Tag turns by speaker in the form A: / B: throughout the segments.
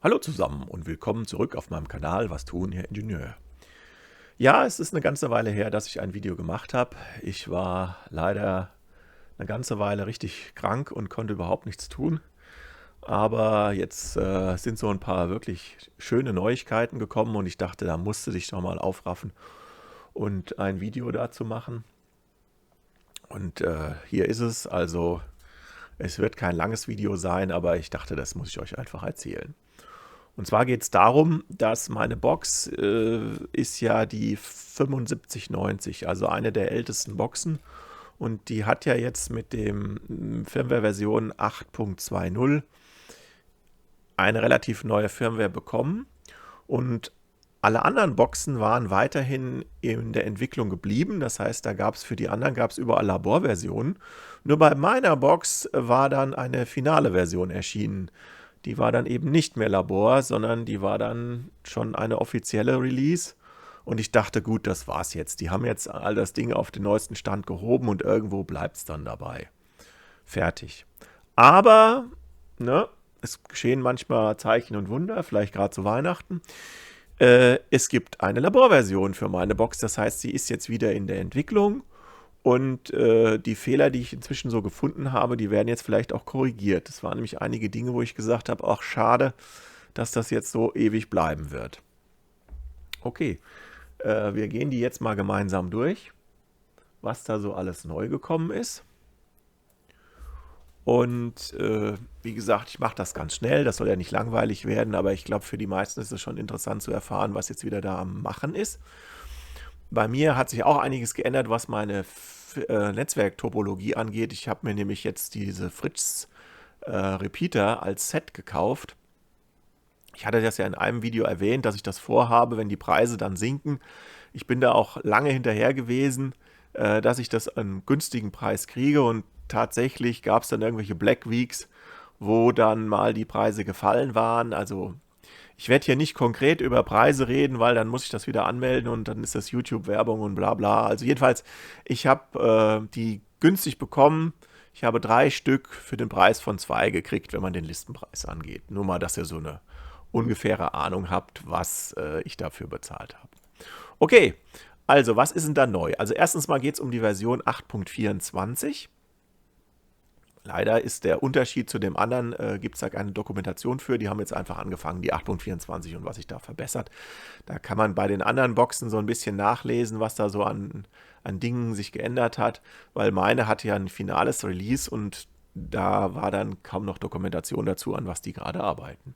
A: Hallo zusammen und willkommen zurück auf meinem Kanal Was tun, Herr Ingenieur. Ja, es ist eine ganze Weile her, dass ich ein Video gemacht habe. Ich war leider eine ganze Weile richtig krank und konnte überhaupt nichts tun. Aber jetzt sind so ein paar wirklich schöne Neuigkeiten gekommen und ich dachte, da musste dich doch mal aufraffen und ein Video dazu machen. Und hier ist es. Also es wird kein langes Video sein, aber ich dachte, das muss ich euch einfach erzählen. Und zwar geht es darum, dass meine Box ist ja die 7590, also eine der ältesten Boxen. Und die hat ja jetzt mit dem Firmware-Version 8.20 eine relativ neue Firmware bekommen. Und alle anderen Boxen waren weiterhin in der Entwicklung geblieben. Das heißt, da gab es für die anderen überall Laborversionen. Nur bei meiner Box war dann eine finale Version erschienen. Die war dann eben nicht mehr Labor, sondern die war dann schon eine offizielle Release. Und ich dachte, gut, das war's jetzt. Die haben jetzt all das Ding auf den neuesten Stand gehoben und irgendwo bleibt es dann dabei. Fertig. Aber, ne, es geschehen manchmal Zeichen und Wunder, vielleicht gerade zu Weihnachten. Es gibt eine Laborversion für meine Box, das heißt, sie ist jetzt wieder in der Entwicklung. Und die Fehler, die ich inzwischen so gefunden habe, die werden jetzt vielleicht auch korrigiert. Es waren nämlich einige Dinge, wo ich gesagt habe, ach schade, dass das jetzt so ewig bleiben wird. Okay, wir gehen die jetzt mal gemeinsam durch, was da so alles neu gekommen ist. Und wie gesagt, ich mache das ganz schnell, das soll ja nicht langweilig werden, aber ich glaube, für die meisten ist es schon interessant zu erfahren, was jetzt wieder da am Machen ist. Bei mir hat sich auch einiges geändert, was meine Netzwerktopologie angeht. Ich habe mir nämlich jetzt diese Fritz Repeater als Set gekauft. Ich hatte das ja in einem Video erwähnt, dass ich das vorhabe, wenn die Preise dann sinken. Ich bin da auch lange hinterher gewesen, dass ich das an einen günstigen Preis kriege, und tatsächlich gab es dann irgendwelche Black Weeks, wo dann mal die Preise gefallen waren. Also ich werde hier nicht konkret über Preise reden, weil dann muss ich das wieder anmelden und dann ist das YouTube-Werbung und bla bla. Also jedenfalls, ich habe die günstig bekommen. Ich habe 3 Stück für den Preis von 2 gekriegt, wenn man den Listenpreis angeht. Nur mal, dass ihr so eine ungefähre Ahnung habt, was ich dafür bezahlt habe. Okay, also was ist denn da neu? Also erstens mal geht es um die Version 8.24. Leider ist der Unterschied zu dem anderen, gibt es da keine Dokumentation für. Die haben jetzt einfach angefangen, die 8.24 und was sich da verbessert. Da kann man bei den anderen Boxen so ein bisschen nachlesen, was da so an Dingen sich geändert hat, weil meine hatte ja ein finales Release und da war dann kaum noch Dokumentation dazu, an was die gerade arbeiten.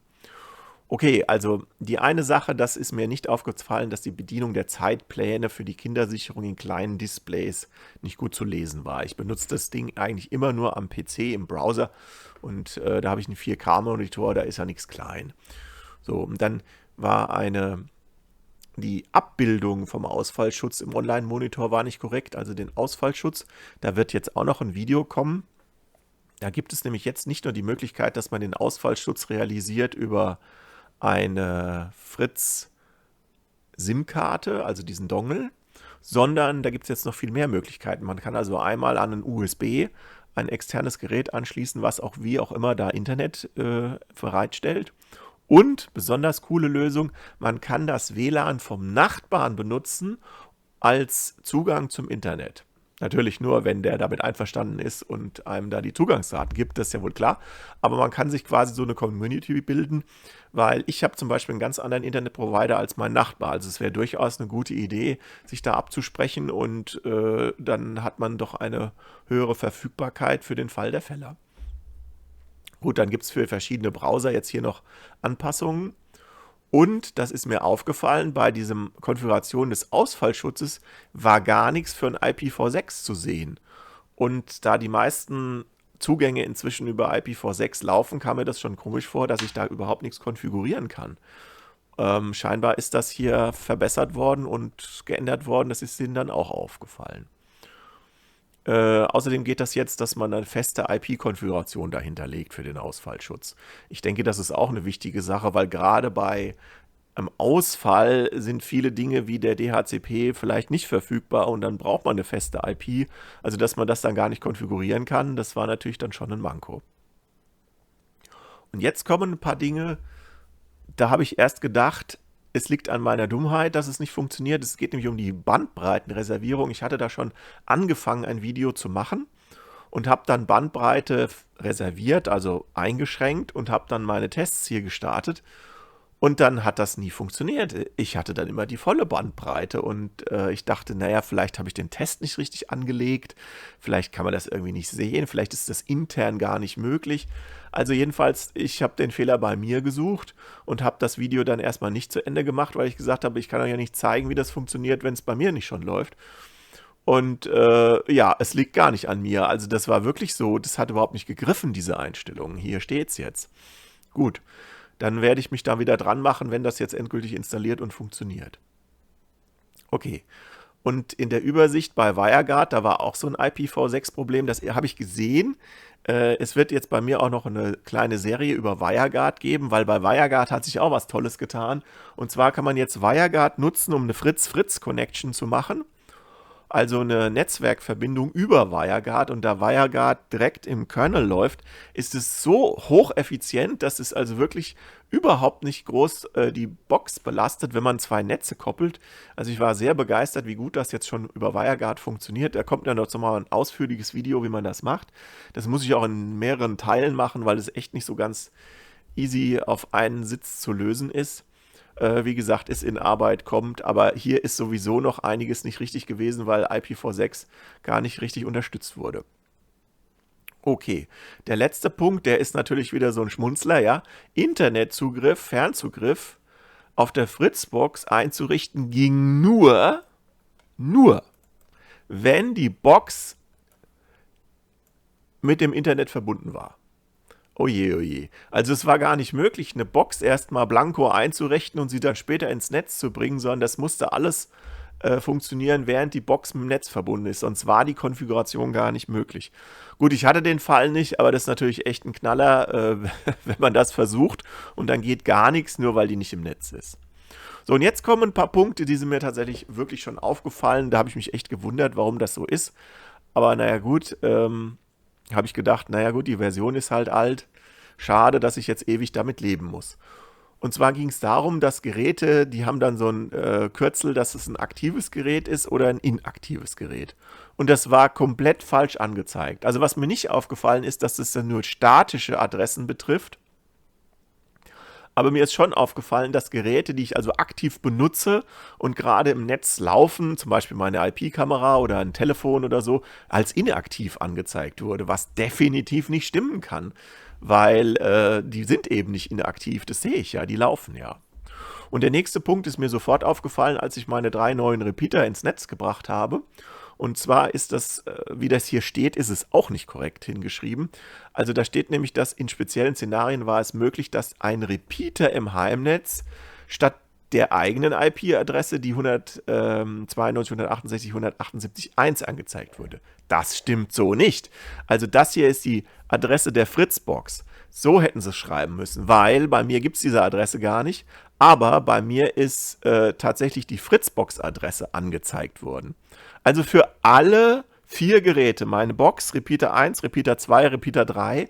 A: Okay, also die eine Sache, das ist mir nicht aufgefallen, dass die Bedienung der Zeitpläne für die Kindersicherung in kleinen Displays nicht gut zu lesen war. Ich benutze das Ding eigentlich immer nur am PC im Browser und da habe ich einen 4K-Monitor, da ist ja nichts klein. So, und dann war die Abbildung vom Ausfallschutz im Online-Monitor war nicht korrekt, also den Ausfallschutz. Da wird jetzt auch noch ein Video kommen. Da gibt es nämlich jetzt nicht nur die Möglichkeit, dass man den Ausfallschutz realisiert über eine Fritz SIM-Karte, also diesen Dongle, sondern da gibt es jetzt noch viel mehr Möglichkeiten. Man kann also einmal an ein USB ein externes Gerät anschließen, was auch wie auch immer da Internet bereitstellt. Und, besonders coole Lösung, man kann das WLAN vom Nachbarn benutzen als Zugang zum Internet. Natürlich nur, wenn der damit einverstanden ist und einem da die Zugangsdaten gibt, das ist ja wohl klar. Aber man kann sich quasi so eine Community bilden, weil ich habe zum Beispiel einen ganz anderen Internetprovider als mein Nachbar. Also es wäre durchaus eine gute Idee, sich da abzusprechen und dann hat man doch eine höhere Verfügbarkeit für den Fall der Fälle. Gut, dann gibt es für verschiedene Browser jetzt hier noch Anpassungen. Und das ist mir aufgefallen, bei diesem Konfiguration des Ausfallschutzes war gar nichts für ein IPv6 zu sehen. Und da die meisten Zugänge inzwischen über IPv6 laufen, kam mir das schon komisch vor, dass ich da überhaupt nichts konfigurieren kann. Scheinbar ist das hier verbessert worden und geändert worden, das ist denen dann auch aufgefallen. Außerdem geht das jetzt, dass man eine feste IP-Konfiguration dahinter legt für den Ausfallschutz. Ich denke, das ist auch eine wichtige Sache, weil gerade bei Ausfall sind viele Dinge wie der DHCP vielleicht nicht verfügbar und dann braucht man eine feste IP. Also, dass man das dann gar nicht konfigurieren kann, das war natürlich dann schon ein Manko. Und jetzt kommen ein paar Dinge, Da habe ich erst gedacht, es liegt an meiner Dummheit, dass es nicht funktioniert. Es geht nämlich um die Bandbreitenreservierung. Ich hatte da schon angefangen, ein Video zu machen und habe dann Bandbreite reserviert, also eingeschränkt und habe dann meine Tests hier gestartet. Und dann hat das nie funktioniert. Ich hatte dann immer die volle Bandbreite und ich dachte, naja, vielleicht habe ich den Test nicht richtig angelegt, vielleicht kann man das irgendwie nicht sehen, vielleicht ist das intern gar nicht möglich. Also jedenfalls, ich habe den Fehler bei mir gesucht und habe das Video dann erstmal nicht zu Ende gemacht, weil ich gesagt habe, ich kann euch ja nicht zeigen, wie das funktioniert, wenn es bei mir nicht schon läuft. Und ja, es liegt gar nicht an mir. Also das war wirklich so, das hat überhaupt nicht gegriffen, diese Einstellungen. Hier steht's jetzt. Gut, dann werde ich mich da wieder dran machen, wenn das jetzt endgültig installiert und funktioniert. Okay. Und in der Übersicht bei WireGuard, da war auch so ein IPv6-Problem, das habe ich gesehen. Es wird jetzt bei mir auch noch eine kleine Serie über WireGuard geben, weil bei WireGuard hat sich auch was Tolles getan. Und zwar kann man jetzt WireGuard nutzen, um eine Fritz-Fritz-Connection zu machen. Also eine Netzwerkverbindung über WireGuard, und da WireGuard direkt im Kernel läuft, ist es so hocheffizient, dass es also wirklich überhaupt nicht groß die Box belastet, wenn man zwei Netze koppelt. Also ich war sehr begeistert, wie gut das jetzt schon über WireGuard funktioniert. Da kommt dann noch mal ein ausführliches Video, wie man das macht. Das muss ich auch in mehreren Teilen machen, weil es echt nicht so ganz easy auf einen Sitz zu lösen ist. Wie gesagt, ist in Arbeit, kommt, aber hier ist sowieso noch einiges nicht richtig gewesen, weil IPv6 gar nicht richtig unterstützt wurde. Okay, der letzte Punkt, der ist natürlich wieder so ein Schmunzler, ja. Internetzugriff, Fernzugriff auf der Fritzbox einzurichten ging nur, wenn die Box mit dem Internet verbunden war. Oje, oje. Also es war gar nicht möglich, eine Box erstmal blanko einzurichten und sie dann später ins Netz zu bringen, sondern das musste alles funktionieren, während die Box mit dem Netz verbunden ist. Sonst war die Konfiguration gar nicht möglich. Gut, ich hatte den Fall nicht, aber das ist natürlich echt ein Knaller, wenn man das versucht und dann geht gar nichts, nur weil die nicht im Netz ist. So, und jetzt kommen ein paar Punkte, die sind mir tatsächlich wirklich schon aufgefallen. Da habe ich mich echt gewundert, warum das so ist. Aber naja gut, habe ich gedacht, naja gut, die Version ist halt alt. Schade, dass ich jetzt ewig damit leben muss. Und zwar ging es darum, dass Geräte, die haben dann so ein Kürzel, dass es ein aktives Gerät ist oder ein inaktives Gerät. Und das war komplett falsch angezeigt. Also was mir nicht aufgefallen ist, dass es dann nur statische Adressen betrifft. Aber mir ist schon aufgefallen, dass Geräte, die ich also aktiv benutze und gerade im Netz laufen, zum Beispiel meine IP-Kamera oder ein Telefon oder so, als inaktiv angezeigt wurde, was definitiv nicht stimmen kann, weil die sind eben nicht inaktiv, das sehe ich ja, die laufen ja. Und der nächste Punkt ist mir sofort aufgefallen, als ich meine 3 neuen Repeater ins Netz gebracht habe. Und zwar ist das, wie das hier steht, ist es auch nicht korrekt hingeschrieben. Also da steht nämlich, dass in speziellen Szenarien war es möglich, dass ein Repeater im Heimnetz statt der eigenen IP-Adresse die 192.168.178.1 angezeigt wurde. Das stimmt so nicht. Also das hier ist die Adresse der Fritzbox. So hätten sie es schreiben müssen, weil bei mir gibt es diese Adresse gar nicht. Aber bei mir ist tatsächlich die Fritzbox-Adresse angezeigt worden. Also für alle 4 Geräte, meine Box, Repeater 1, Repeater 2, Repeater 3,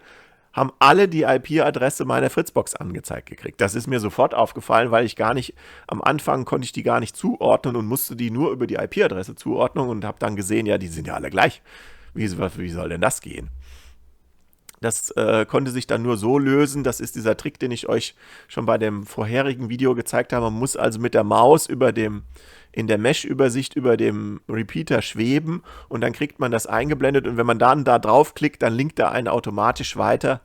A: haben alle die IP-Adresse meiner Fritzbox angezeigt gekriegt. Das ist mir sofort aufgefallen, weil ich gar nicht, am Anfang konnte ich die gar nicht zuordnen und musste die nur über die IP-Adresse zuordnen und habe dann gesehen, ja, die sind ja alle gleich. Wie soll denn das gehen? Das konnte sich dann nur so lösen. Das ist dieser Trick, den ich euch schon bei dem vorherigen Video gezeigt habe. Man muss also mit der Maus in der Mesh-Übersicht über dem Repeater schweben und dann kriegt man das eingeblendet. Und wenn man dann da draufklickt, dann linkt er einen automatisch weiter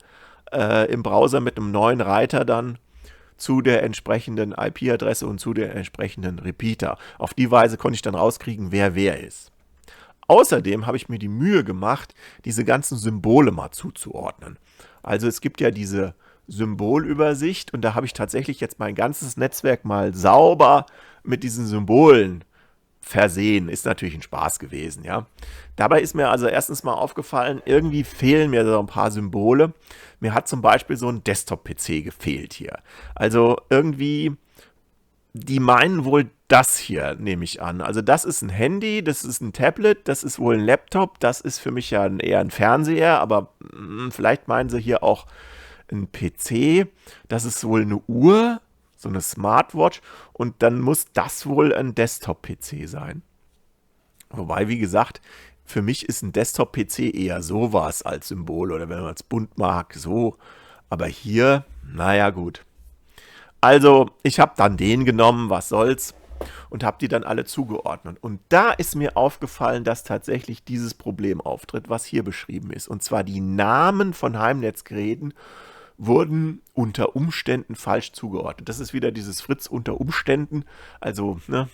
A: im Browser mit einem neuen Reiter dann zu der entsprechenden IP-Adresse und zu der entsprechenden Repeater. Auf die Weise konnte ich dann rauskriegen, wer ist. Außerdem habe ich mir die Mühe gemacht, diese ganzen Symbole mal zuzuordnen. Also es gibt ja diese Symbolübersicht und da habe ich tatsächlich jetzt mein ganzes Netzwerk mal sauber mit diesen Symbolen versehen. Ist natürlich ein Spaß gewesen, ja. Dabei ist mir also erstens mal aufgefallen, irgendwie fehlen mir so ein paar Symbole. Mir hat zum Beispiel so ein Desktop-PC gefehlt hier. Also irgendwie, die meinen wohl das hier, nehme ich an. Also das ist ein Handy, das ist ein Tablet, das ist wohl ein Laptop, das ist für mich ja eher ein Fernseher, aber vielleicht meinen sie hier auch ein PC. Das ist wohl eine Uhr, so eine Smartwatch und dann muss das wohl ein Desktop-PC sein. Wobei, wie gesagt, für mich ist ein Desktop-PC eher sowas als Symbol oder wenn man es bunt mag, so. Aber hier, naja gut. Also, ich habe dann den genommen, was soll's, und habe die dann alle zugeordnet. Und da ist mir aufgefallen, dass tatsächlich dieses Problem auftritt, was hier beschrieben ist. Und zwar die Namen von Heimnetzgeräten wurden unter Umständen falsch zugeordnet. Das ist wieder dieses Fritz unter Umständen. Also, ne,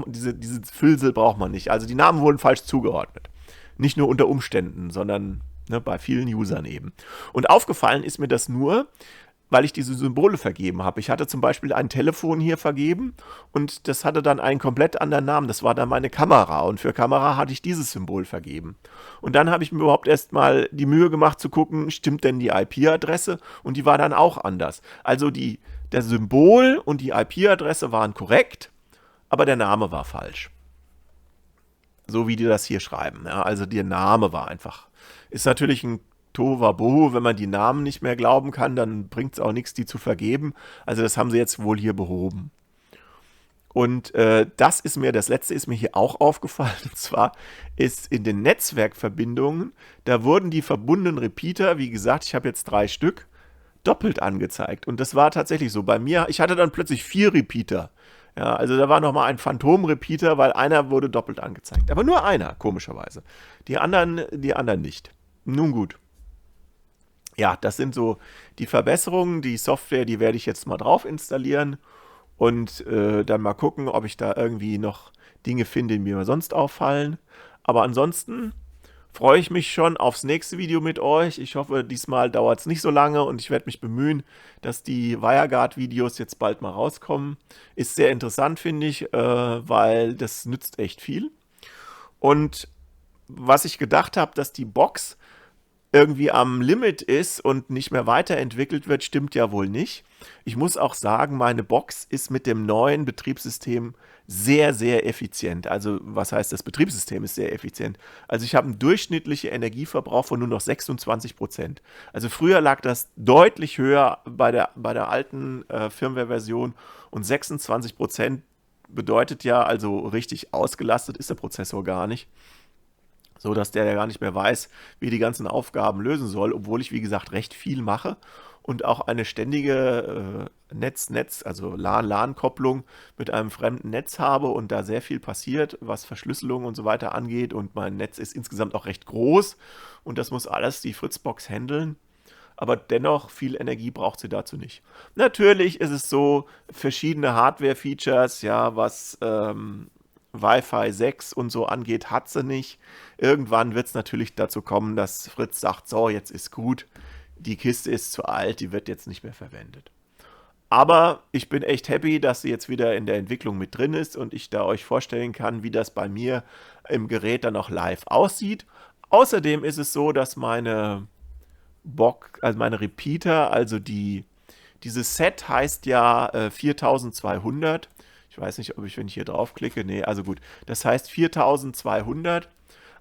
A: diese Füllsel braucht man nicht. Also die Namen wurden falsch zugeordnet. Nicht nur unter Umständen, sondern ne, bei vielen Usern eben. Und aufgefallen ist mir das nur, weil ich diese Symbole vergeben habe. Ich hatte zum Beispiel ein Telefon hier vergeben und das hatte dann einen komplett anderen Namen. Das war dann meine Kamera und für Kamera hatte ich dieses Symbol vergeben. Und dann habe ich mir überhaupt erst mal die Mühe gemacht zu gucken, stimmt denn die IP-Adresse? Und die war dann auch anders. Also der Symbol und die IP-Adresse waren korrekt, aber der Name war falsch. So wie die das hier schreiben. Ja, also der Name war einfach. Ist natürlich ein Tohuwabohu, wenn man die Namen nicht mehr glauben kann, dann bringt es auch nichts, die zu vergeben. Also das haben sie jetzt wohl hier behoben. Und das letzte ist mir hier auch aufgefallen. Und zwar ist in den Netzwerkverbindungen, da wurden die verbundenen Repeater, wie gesagt, ich habe jetzt 3 Stück, doppelt angezeigt. Und das war tatsächlich so. Bei mir, ich hatte dann plötzlich 4 Repeater. Ja, also da war nochmal ein Phantom-Repeater, weil einer wurde doppelt angezeigt. Aber nur einer, komischerweise. Die anderen nicht. Nun gut. Ja, das sind so die Verbesserungen. Die Software, die werde ich jetzt mal drauf installieren und dann mal gucken, ob ich da irgendwie noch Dinge finde, die mir sonst auffallen. Aber ansonsten freue ich mich schon aufs nächste Video mit euch. Ich hoffe, diesmal dauert es nicht so lange und ich werde mich bemühen, dass die WireGuard-Videos jetzt bald mal rauskommen. Ist sehr interessant, finde ich, weil das nützt echt viel. Und was ich gedacht habe, dass die Box irgendwie am Limit ist und nicht mehr weiterentwickelt wird, stimmt ja wohl nicht. Ich muss auch sagen, meine Box ist mit dem neuen Betriebssystem sehr, sehr effizient. Also was heißt, das Betriebssystem ist sehr effizient. Also ich habe einen durchschnittlichen Energieverbrauch von nur noch 26%. Also früher lag das deutlich höher bei der alten Firmware-Version und 26% bedeutet ja, also richtig ausgelastet ist der Prozessor gar nicht. So dass der ja gar nicht mehr weiß, wie die ganzen Aufgaben lösen soll, obwohl ich, wie gesagt, recht viel mache und auch eine ständige also LAN-LAN-Kopplung mit einem fremden Netz habe und da sehr viel passiert, was Verschlüsselung und so weiter angeht und mein Netz ist insgesamt auch recht groß und das muss alles die Fritzbox handeln. Aber dennoch, viel Energie braucht sie dazu nicht. Natürlich ist es so, verschiedene Hardware-Features, ja, was Wi-Fi 6 und so angeht, hat sie nicht. Irgendwann wird es natürlich dazu kommen, dass Fritz sagt, so, jetzt ist gut, die Kiste ist zu alt, die wird jetzt nicht mehr verwendet. Aber ich bin echt happy, dass sie jetzt wieder in der Entwicklung mit drin ist und ich da euch vorstellen kann, wie das bei mir im Gerät dann auch live aussieht. Außerdem ist es so, dass meine Repeater, also dieses Set heißt ja 4200. Ich weiß nicht, wenn ich hier draufklicke, nee, also gut. Das heißt 4200,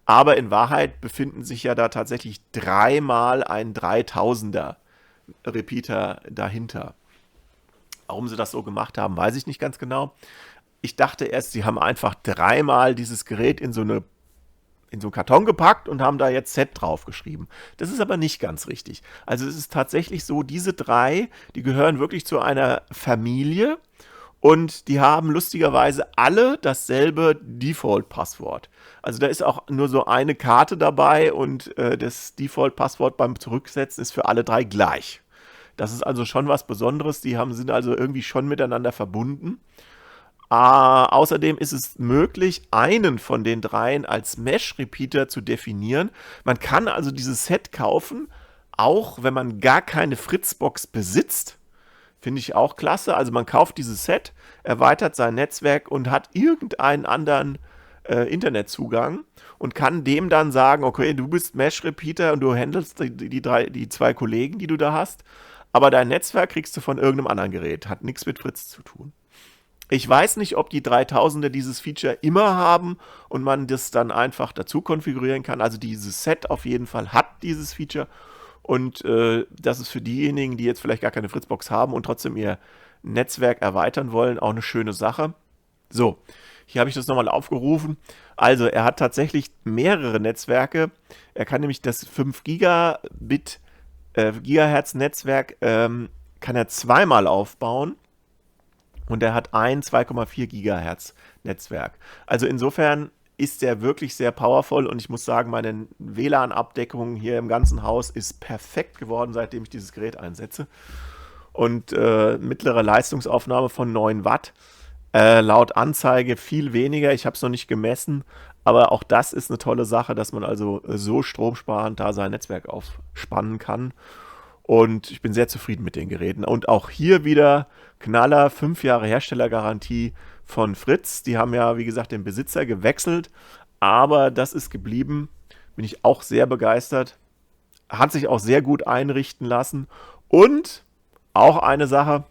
A: aber in Wahrheit befinden sich ja da tatsächlich dreimal ein 3000er Repeater dahinter. Warum sie das so gemacht haben, weiß ich nicht ganz genau. Ich dachte erst, sie haben einfach dreimal dieses Gerät in so einen Karton gepackt und haben da jetzt Set draufgeschrieben. Das ist aber nicht ganz richtig. Also es ist tatsächlich so, diese 3, die gehören wirklich zu einer Familie und die haben lustigerweise alle dasselbe Default-Passwort. Also da ist auch nur so eine Karte dabei und das Default-Passwort beim Zurücksetzen ist für alle 3 gleich. Das ist also schon was Besonderes. Die sind also irgendwie schon miteinander verbunden. Außerdem ist es möglich, einen von den 3 als Mesh-Repeater zu definieren. Man kann also dieses Set kaufen, auch wenn man gar keine Fritzbox besitzt. Finde ich auch klasse. Also man kauft dieses Set, erweitert sein Netzwerk und hat irgendeinen anderen Internetzugang und kann dem dann sagen, okay, du bist Mesh-Repeater und du handelst die 2 Kollegen, die du da hast, aber dein Netzwerk kriegst du von irgendeinem anderen Gerät. Hat nichts mit Fritz zu tun. Ich weiß nicht, ob die 3000er dieses Feature immer haben und man das dann einfach dazu konfigurieren kann. Also dieses Set auf jeden Fall hat dieses Feature. Und das ist für diejenigen, die jetzt vielleicht gar keine Fritzbox haben und trotzdem ihr Netzwerk erweitern wollen, auch eine schöne Sache. So, hier habe ich das nochmal aufgerufen. Also, er hat tatsächlich mehrere Netzwerke. Er kann nämlich das 5 Gigabit Gigahertz-Netzwerk kann er zweimal aufbauen und er hat ein 2,4 Gigahertz Netzwerk. Also insofern ist der wirklich sehr powerful und ich muss sagen, meine WLAN-Abdeckung hier im ganzen Haus ist perfekt geworden, seitdem ich dieses Gerät einsetze. Und mittlere Leistungsaufnahme von 9 Watt. Laut Anzeige viel weniger, ich habe es noch nicht gemessen, aber auch das ist eine tolle Sache, dass man also so stromsparend da sein Netzwerk aufspannen kann. Und ich bin sehr zufrieden mit den Geräten. Und auch hier wieder Knaller, 5 Jahre Herstellergarantie von Fritz. Die haben ja, wie gesagt, den Besitzer gewechselt, aber das ist geblieben. Bin ich auch sehr begeistert. Hat sich auch sehr gut einrichten lassen. Und auch eine Sache,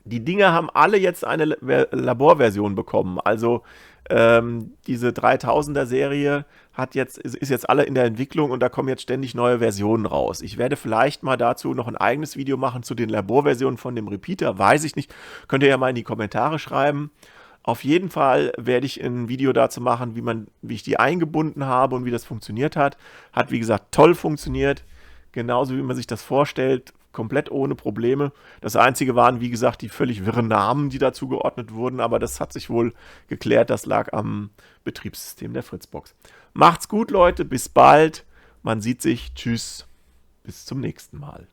A: die Dinger haben alle jetzt eine Laborversion bekommen. Also diese 3000er Serie ist jetzt alle in der Entwicklung und da kommen jetzt ständig neue Versionen raus. Ich werde vielleicht mal dazu noch ein eigenes Video machen zu den Laborversionen von dem Repeater. Weiß ich nicht. Könnt ihr ja mal in die Kommentare schreiben. Auf jeden Fall werde ich ein Video dazu machen, wie ich die eingebunden habe und wie das funktioniert hat. Hat, wie gesagt, toll funktioniert. Genauso wie man sich das vorstellt. Komplett ohne Probleme. Das Einzige waren, wie gesagt, die völlig wirren Namen, die dazu geordnet wurden, aber das hat sich wohl geklärt. Das lag am Betriebssystem der Fritzbox. Macht's gut, Leute. Bis bald. Man sieht sich. Tschüss. Bis zum nächsten Mal.